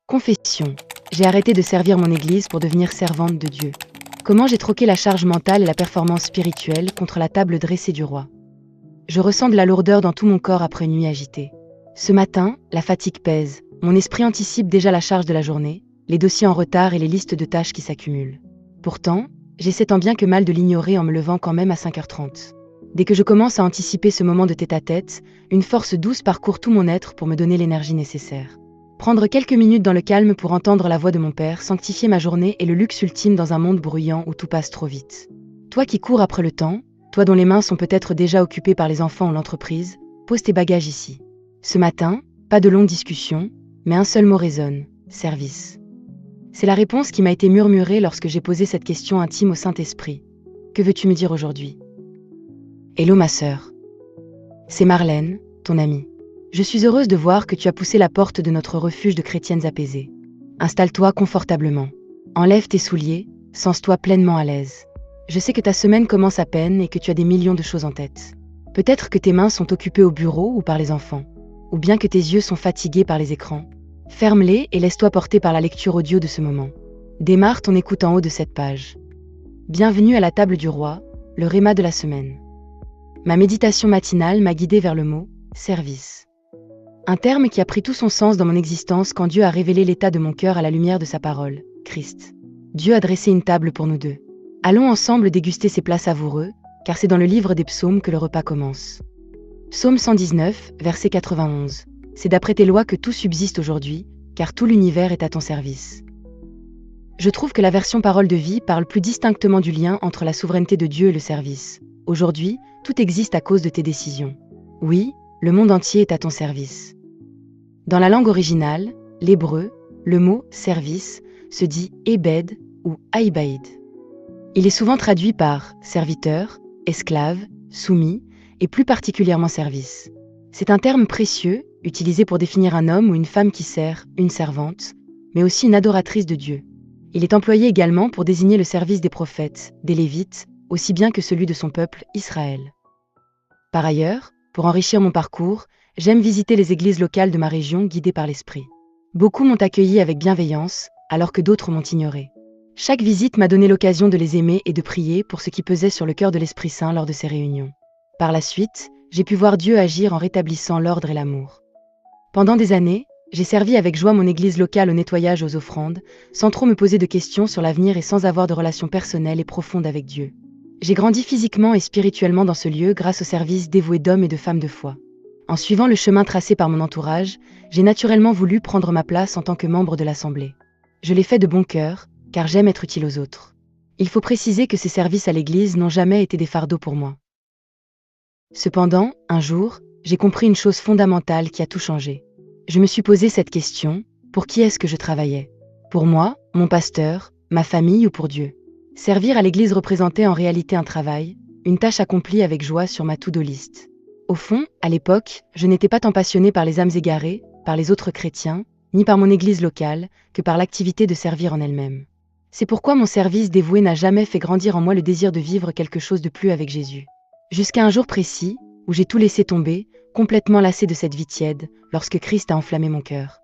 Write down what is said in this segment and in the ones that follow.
Confession. J'ai arrêté de servir mon Église pour devenir servante de Dieu. Comment j'ai troqué la charge mentale et la performance spirituelle contre la table dressée du roi. Je ressens de la lourdeur dans tout mon corps après une nuit agitée. Ce matin, la fatigue pèse. Mon esprit anticipe déjà la charge de la journée, les dossiers en retard et les listes de tâches qui s'accumulent. Pourtant, j'essaie tant bien que mal de l'ignorer en me levant quand même à 5h30. Dès que je commence à anticiper ce moment de tête-à-tête, une force douce parcourt tout mon être pour me donner l'énergie nécessaire. Prendre quelques minutes dans le calme pour entendre la voix de mon Père sanctifier ma journée est le luxe ultime dans un monde bruyant où tout passe trop vite. Toi qui cours après le temps, toi dont les mains sont peut-être déjà occupées par les enfants ou l'entreprise, pose tes bagages ici. Ce matin, pas de longues discussions, mais un seul mot résonne, service. C'est la réponse qui m'a été murmurée lorsque j'ai posé cette question intime au Saint-Esprit. Que veux-tu me dire aujourd'hui? Hello ma sœur. C'est Marlène, ton amie. Je suis heureuse de voir que tu as poussé la porte de notre refuge de chrétiennes apaisées. Installe-toi confortablement. Enlève tes souliers, sens-toi pleinement à l'aise. Je sais que ta semaine commence à peine et que tu as des millions de choses en tête. Peut-être que tes mains sont occupées au bureau ou par les enfants, ou bien que tes yeux sont fatigués par les écrans. Ferme-les et laisse-toi porter par la lecture audio de ce moment. Démarre ton écoute en haut de cette page. Bienvenue à la table du roi, le réma de la semaine. Ma méditation matinale m'a guidée vers le mot « service ». Un terme qui a pris tout son sens dans mon existence quand Dieu a révélé l'état de mon cœur à la lumière de sa parole, Christ. Dieu a dressé une table pour nous deux. Allons ensemble déguster ces plats savoureux, car c'est dans le livre des psaumes que le repas commence. Psaume 119, verset 91. C'est d'après tes lois que tout subsiste aujourd'hui, car tout l'univers est à ton service. Je trouve que la version parole de vie parle plus distinctement du lien entre la souveraineté de Dieu et le service. Aujourd'hui, tout existe à cause de tes décisions. Oui, le monde entier est à ton service. Dans la langue originale, l'hébreu, le mot « service » se dit « ebed » ou « aibaid ». Il est souvent traduit par « serviteur »,« esclave »,« soumis » et plus particulièrement « service ». C'est un terme précieux, utilisé pour définir un homme ou une femme qui sert, une servante, mais aussi une adoratrice de Dieu. Il est employé également pour désigner le service des prophètes, des Lévites, aussi bien que celui de son peuple, Israël. Par ailleurs, pour enrichir mon parcours, j'aime visiter les églises locales de ma région guidées par l'Esprit. Beaucoup m'ont accueilli avec bienveillance, alors que d'autres m'ont ignoré. Chaque visite m'a donné l'occasion de les aimer et de prier pour ce qui pesait sur le cœur de l'Esprit Saint lors de ces réunions. Par la suite, j'ai pu voir Dieu agir en rétablissant l'ordre et l'amour. Pendant des années, j'ai servi avec joie mon église locale au nettoyage aux offrandes, sans trop me poser de questions sur l'avenir et sans avoir de relation personnelle et profonde avec Dieu. J'ai grandi physiquement et spirituellement dans ce lieu grâce au service dévoué d'hommes et de femmes de foi. En suivant le chemin tracé par mon entourage, j'ai naturellement voulu prendre ma place en tant que membre de l'Assemblée. Je l'ai fait de bon cœur, car j'aime être utile aux autres. Il faut préciser que ces services à l'Église n'ont jamais été des fardeaux pour moi. Cependant, un jour, j'ai compris une chose fondamentale qui a tout changé. Je me suis posé cette question, pour qui est-ce que je travaillais? Pour moi, mon pasteur, ma famille ou pour Dieu? Servir à l'Église représentait en réalité un travail, une tâche accomplie avec joie sur ma to-do list. Au fond, à l'époque, je n'étais pas tant passionnée par les âmes égarées, par les autres chrétiens, ni par mon église locale, que par l'activité de servir en elle-même. C'est pourquoi mon service dévoué n'a jamais fait grandir en moi le désir de vivre quelque chose de plus avec Jésus. Jusqu'à un jour précis, où j'ai tout laissé tomber, complètement lassée de cette vie tiède, lorsque Christ a enflammé mon cœur.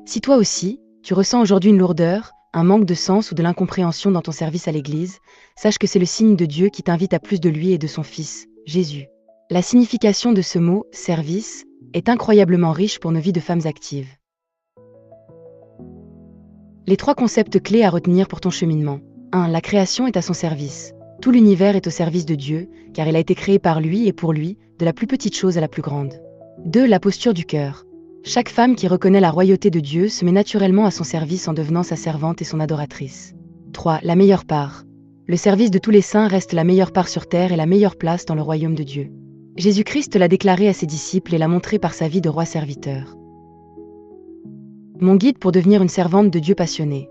Si toi aussi, tu ressens aujourd'hui une lourdeur, un manque de sens ou de l'incompréhension dans ton service à l'Église, sache que c'est le signe de Dieu qui t'invite à plus de lui et de son Fils, Jésus. La signification de ce mot « service » est incroyablement riche pour nos vies de femmes actives. Les 3 concepts clés à retenir pour ton cheminement. 1. La création est à son service. Tout l'univers est au service de Dieu, car il a été créé par lui et pour lui, de la plus petite chose à la plus grande. 2. La posture du cœur. Chaque femme qui reconnaît la royauté de Dieu se met naturellement à son service en devenant sa servante et son adoratrice. 3. La meilleure part. Le service de tous les saints reste la meilleure part sur terre et la meilleure place dans le royaume de Dieu. Jésus-Christ l'a déclaré à ses disciples et l'a montré par sa vie de roi serviteur. Mon guide pour devenir une servante de Dieu passionnée.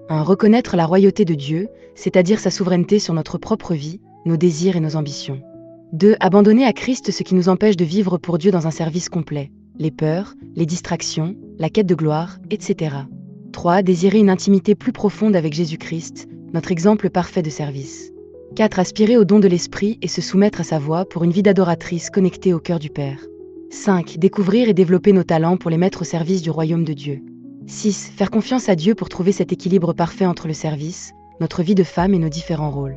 1. Reconnaître la royauté de Dieu, c'est-à-dire sa souveraineté sur notre propre vie, nos désirs et nos ambitions. 2. Abandonner à Christ ce qui nous empêche de vivre pour Dieu dans un service complet. Les peurs, les distractions, la quête de gloire, etc. 3. Désirer une intimité plus profonde avec Jésus-Christ, notre exemple parfait de service. 4. Aspirer au don de l'Esprit et se soumettre à sa voix pour une vie d'adoratrice connectée au cœur du Père. 5. Découvrir et développer nos talents pour les mettre au service du royaume de Dieu. 6. Faire confiance à Dieu pour trouver cet équilibre parfait entre le service, notre vie de femme et nos différents rôles.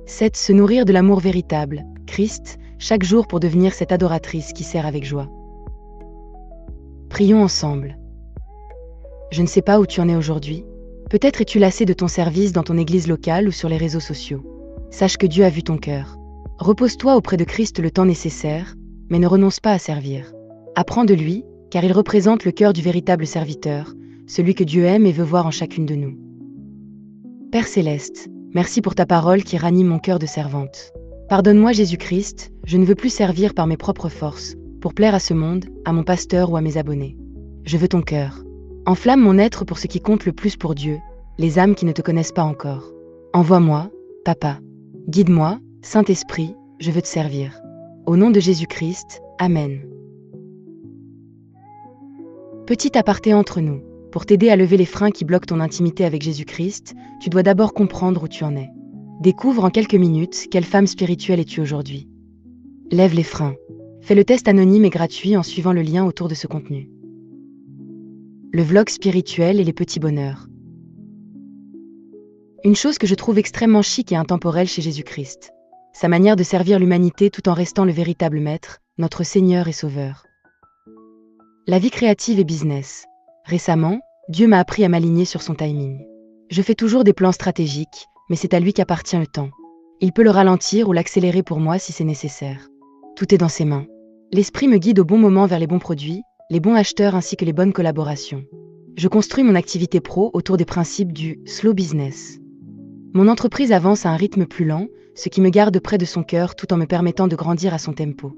7. Se nourrir de l'amour véritable, Christ, chaque jour pour devenir cette adoratrice qui sert avec joie. Prions ensemble. Je ne sais pas où tu en es aujourd'hui. Peut-être es-tu lassé de ton service dans ton église locale ou sur les réseaux sociaux. Sache que Dieu a vu ton cœur. Repose-toi auprès de Christ le temps nécessaire, mais ne renonce pas à servir. Apprends de lui, car il représente le cœur du véritable serviteur, celui que Dieu aime et veut voir en chacune de nous. Père Céleste, merci pour ta parole qui ranime mon cœur de servante. Pardonne-moi Jésus-Christ, je ne veux plus servir par mes propres forces, pour plaire à ce monde, à mon pasteur ou à mes abonnés. Je veux ton cœur. Enflamme mon être pour ce qui compte le plus pour Dieu, les âmes qui ne te connaissent pas encore. Envoie-moi, Papa. Guide-moi, Saint-Esprit, je veux te servir. Au nom de Jésus-Christ, Amen. Petit aparté entre nous. Pour t'aider à lever les freins qui bloquent ton intimité avec Jésus-Christ, tu dois d'abord comprendre où tu en es. Découvre en quelques minutes quelle femme spirituelle es-tu aujourd'hui. Lève les freins. Fais le test anonyme et gratuit en suivant le lien autour de ce contenu. Le vlog spirituel et les petits bonheurs. Une chose que je trouve extrêmement chic et intemporelle chez Jésus-Christ. Sa manière de servir l'humanité tout en restant le véritable maître, notre Seigneur et Sauveur. La vie créative et business. Récemment, Dieu m'a appris à m'aligner sur son timing. Je fais toujours des plans stratégiques, mais c'est à lui qu'appartient le temps. Il peut le ralentir ou l'accélérer pour moi si c'est nécessaire. Tout est dans ses mains. L'esprit me guide au bon moment vers les bons produits, les bons acheteurs ainsi que les bonnes collaborations. Je construis mon activité pro autour des principes du slow business. Mon entreprise avance à un rythme plus lent, ce qui me garde près de son cœur tout en me permettant de grandir à son tempo.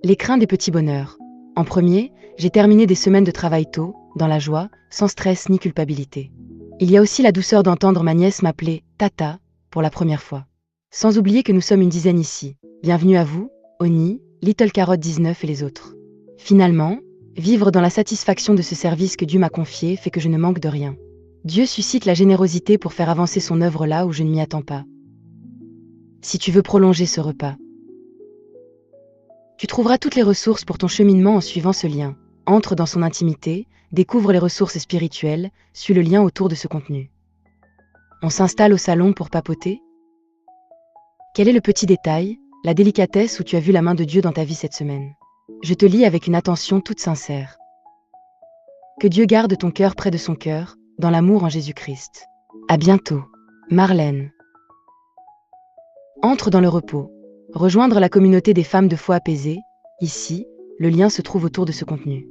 L'écrin des petits bonheurs. En premier, j'ai terminé des semaines de travail tôt, dans la joie, sans stress ni culpabilité. Il y a aussi la douceur d'entendre ma nièce m'appeler « Tata » pour la première fois. Sans oublier que nous sommes une dizaine ici. Bienvenue à vous, Oni, Little Carrot 19 et les autres. Finalement, vivre dans la satisfaction de ce service que Dieu m'a confié fait que je ne manque de rien. Dieu suscite la générosité pour faire avancer son œuvre là où je ne m'y attends pas. Si tu veux prolonger ce repas, tu trouveras toutes les ressources pour ton cheminement en suivant ce lien. Entre dans son intimité, découvre les ressources spirituelles, suis le lien autour de ce contenu. On s'installe au salon pour papoter? Quel est le petit détail, la délicatesse où tu as vu la main de Dieu dans ta vie cette semaine? Je te lis avec une attention toute sincère. Que Dieu garde ton cœur près de son cœur, dans l'amour en Jésus-Christ. À bientôt. Marlène. Entre dans le repos. Rejoindre la communauté des femmes de foi apaisées. Ici, le lien se trouve autour de ce contenu.